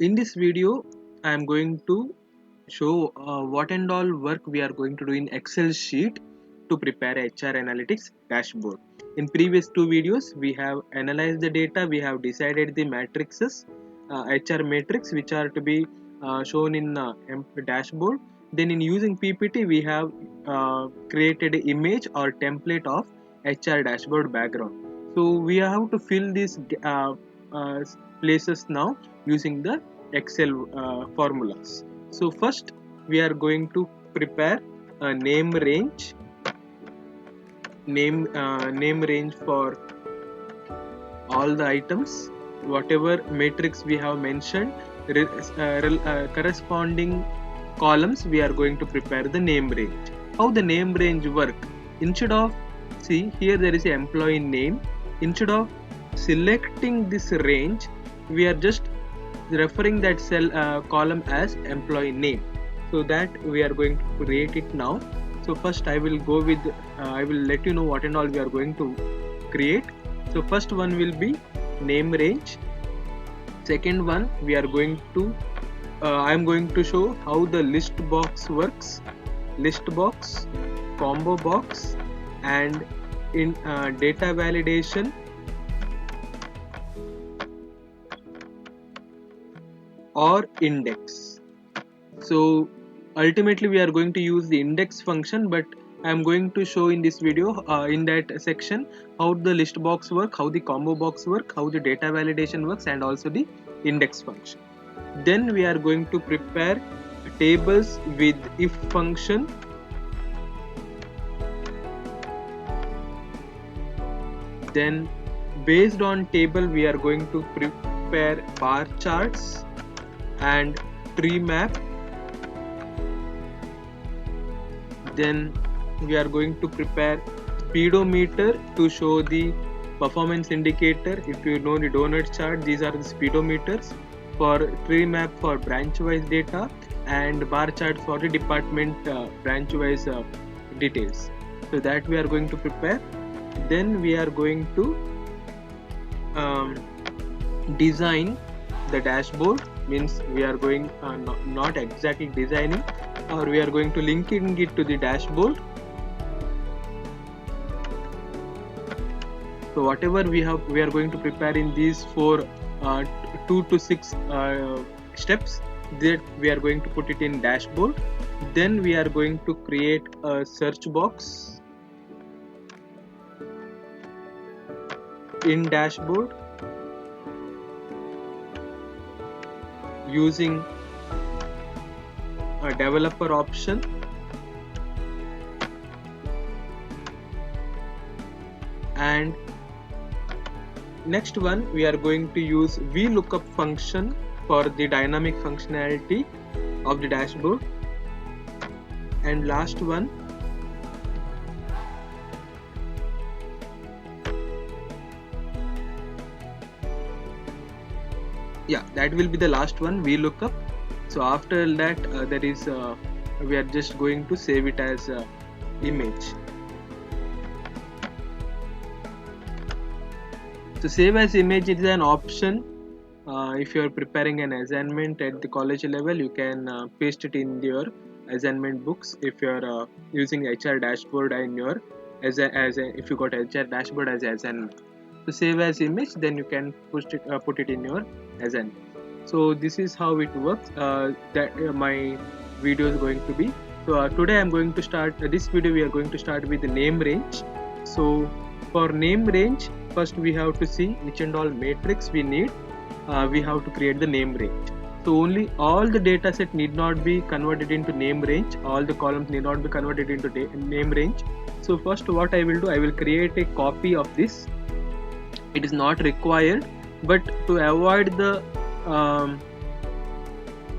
In this video, I am going to show what and all work we are going to do in Excel sheet to prepare HR analytics dashboard. In previous two videos, we have analyzed the data, we have decided the matrices, HR matrix which are to be shown in dashboard. Then in using PPT, we have created an image or template of HR dashboard background. So we have to fill these uh, places now using the Excel formulas. So first we are going to prepare a name range for all the items, whatever matrix we have mentioned, corresponding columns we are going to prepare the name range. How the name range work? Instead of, see here there is an employee name, instead of selecting this range, we are just referring that cell column as employee name. So that we are going to create it now. So first I will go with I will let you know what and all we are going to create. So first one will be name range. Second one we are going to I am going to show how the list box works, list box, combo box, and in data validation or index. So ultimately we are going to use the index function, but I am going to show in this video in that section how the list box work, how the combo box work, how the data validation works, and also the index function. Then we are going to prepare tables with if function, then based on table we are going to prepare bar charts and tree map. Then we are going to prepare speedometer to show the performance indicator. If you know the donut chart, these are the speedometers. For tree map for branch wise data, and bar chart for the department branch wise details. So that we are going to prepare. Then we are going to design the dashboard, means we are going not exactly designing, or we are going to linking it to the dashboard. So whatever we are going to prepare in these 2 to 6 steps, that we are going to put it in dashboard. Then we are going to create a search box in dashboard using a developer option. And next one we are going to use VLOOKUP function for the dynamic functionality of the dashboard. And last one, yeah, that will be the last one, VLOOKUP. So after that there is we are just going to save it as image. So save as image is an option. If you are preparing an assignment at the college level, you can paste it in your assignment books. If you are using HR dashboard in your if you got HR dashboard as assignment, so save as image, then you can put it in your assignment. So this is how it works. That my video is going to be. So today I am going to start this video. We are going to start with the name range. So for name range, first we have to see which and all matrix we need. We have to create the name range. So only all the data set need not be converted into name range, all the columns need not be converted into name range. So first what I will do, I will create a copy of this. It is not required, but to avoid the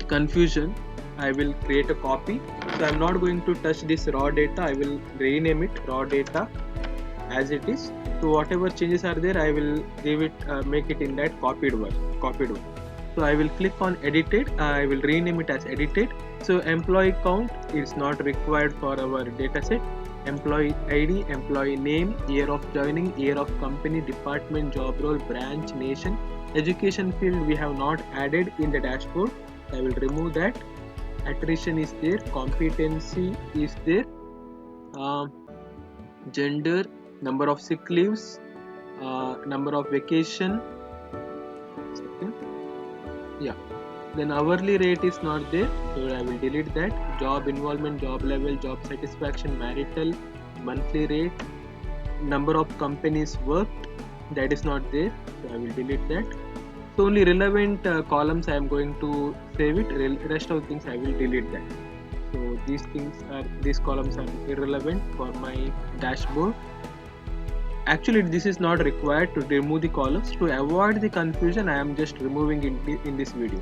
confusion, I will create a copy. So I am not going to touch this raw data. I will rename it raw data as it is. So whatever changes are there, I will leave it, make it in that copied one. So I will click on edited. I will rename it as edited. So employee count is not required for our dataset. Employee ID, employee name, year of joining, year of company, department, job role, branch, nation, Education field we have not added in the dashboard. I will remove that. Attrition is there, competency is there, uh, gender, number of sick leaves, number of vacation. Yeah, then hourly rate is not there, so I will delete that. Job involvement, job level, job satisfaction, marital, monthly rate, number of companies worked, that is not there, so I will delete that. So only relevant columns I am going to save it. Rest of things I will delete that. So these columns are irrelevant for my dashboard. Actually, this is not required to remove the columns. To avoid the confusion, I am just removing it in this video.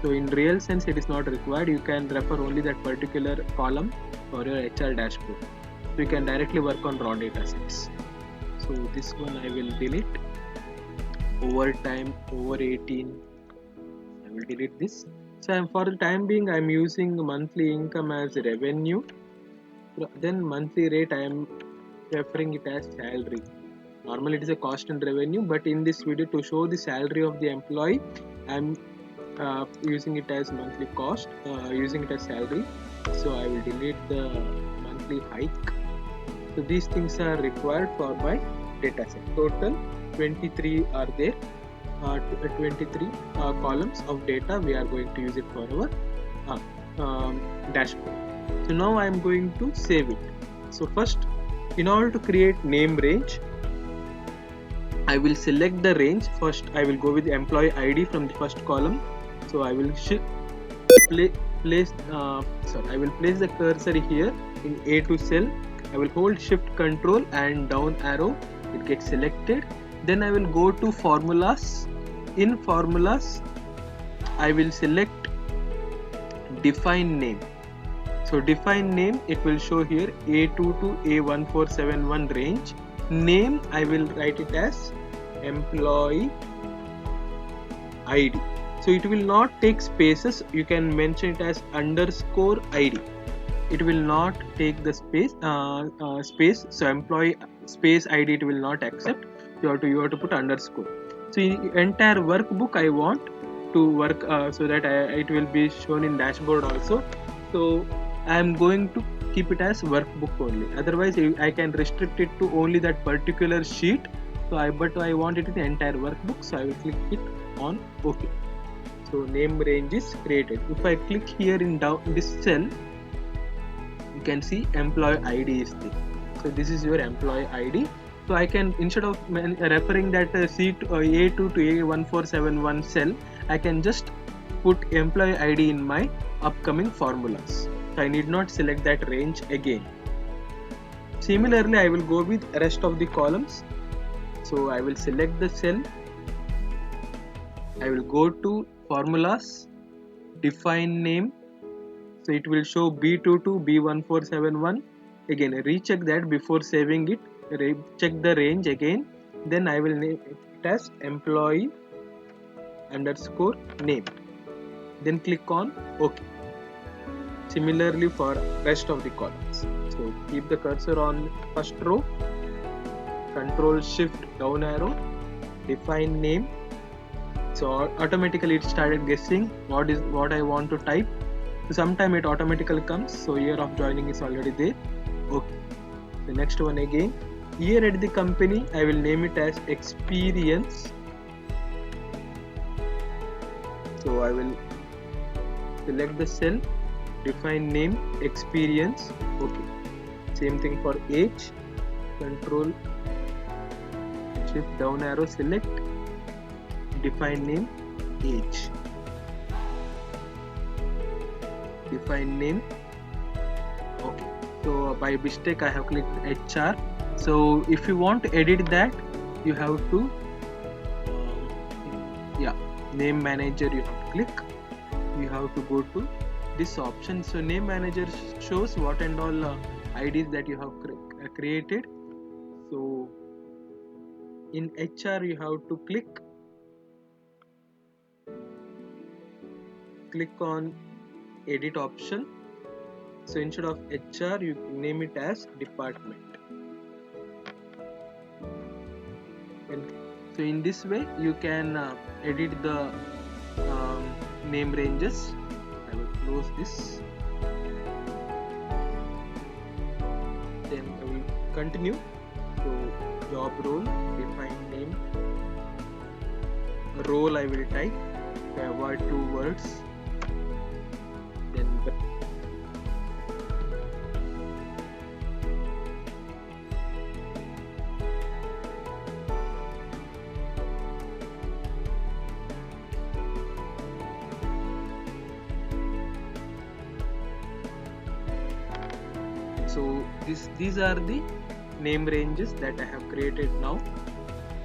So in real sense, it is not required. You can refer only that particular column for your HR dashboard. So you can directly work on raw data sets. So this one I will delete. Overtime, over 18, I will delete this. So for the time being, I am using monthly income as revenue. Then monthly rate, I am referring it as salary. Normally it is a cost and revenue, but in this video to show the salary of the employee, I am using it as monthly cost, using it as salary. So I will delete the monthly hike. So these things are required for my data set. Total 23 are there. 23 columns of data we are going to use it for our dashboard. So now I am going to save it. So first, in order to create name range, I will select the range. First I will go with employee ID from the first column. So I will place the cursor here in A2 cell. I will hold shift control and down arrow, it gets selected. Then I will go to formulas. In formulas, I will select define name. So define name, it will show here A2 to A1471 range. Name, I will write it as employee ID. So it will not take spaces. You can mention it as underscore ID. It will not take the space. So employee space ID it will not accept. You have to put underscore. So entire workbook I want to work so that it will be shown in dashboard also. So I am going to keep it as workbook only. Otherwise I can restrict it to only that particular sheet. But I want it in the entire workbook. So I will click it on OK. So name range is created. If I click here in this cell, you can see employee ID is there. So this is your employee ID. So I can, instead of referring that A2 to A1471 cell, I can just put employee ID in my upcoming formulas. So I need not select that range again. Similarly, I will go with rest of the columns. So I will select the cell. I will go to formulas, define name. So it will show B2 to B1471. Again, recheck that before saving it. Check the range again. Then I will name it as employee underscore name. Then click on OK. Similarly for rest of the columns. So keep the cursor on first row. Control shift down arrow. Define name. So automatically it started guessing what I want to type. So sometime it automatically comes. So year of joining is already there. Okay. The next one again. Year at the company, I will name it as experience. So I will select the cell, define name, experience. Okay. Same thing for age. Control shift down arrow, select, define name, age. Define name. Okay. So by mistake I have clicked HR. So if you want to edit that, you have to name manager, you have to click. You have to go to this option. So name manager shows what and all IDs that you have created. So in HR you have to click on edit option. So instead of HR you name it as department. And so in this way you can edit the name ranges. I will close this. Then I will continue. So job role, define name, role I will type, avoid 2 words. Then so these are the name ranges that I have created now.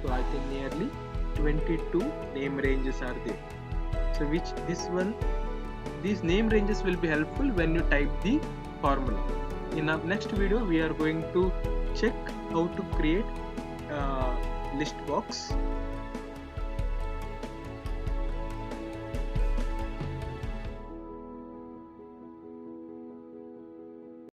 So I think nearly 22 name ranges are there. So these name ranges will be helpful when you type the formula. In our next video we are going to check how to create list box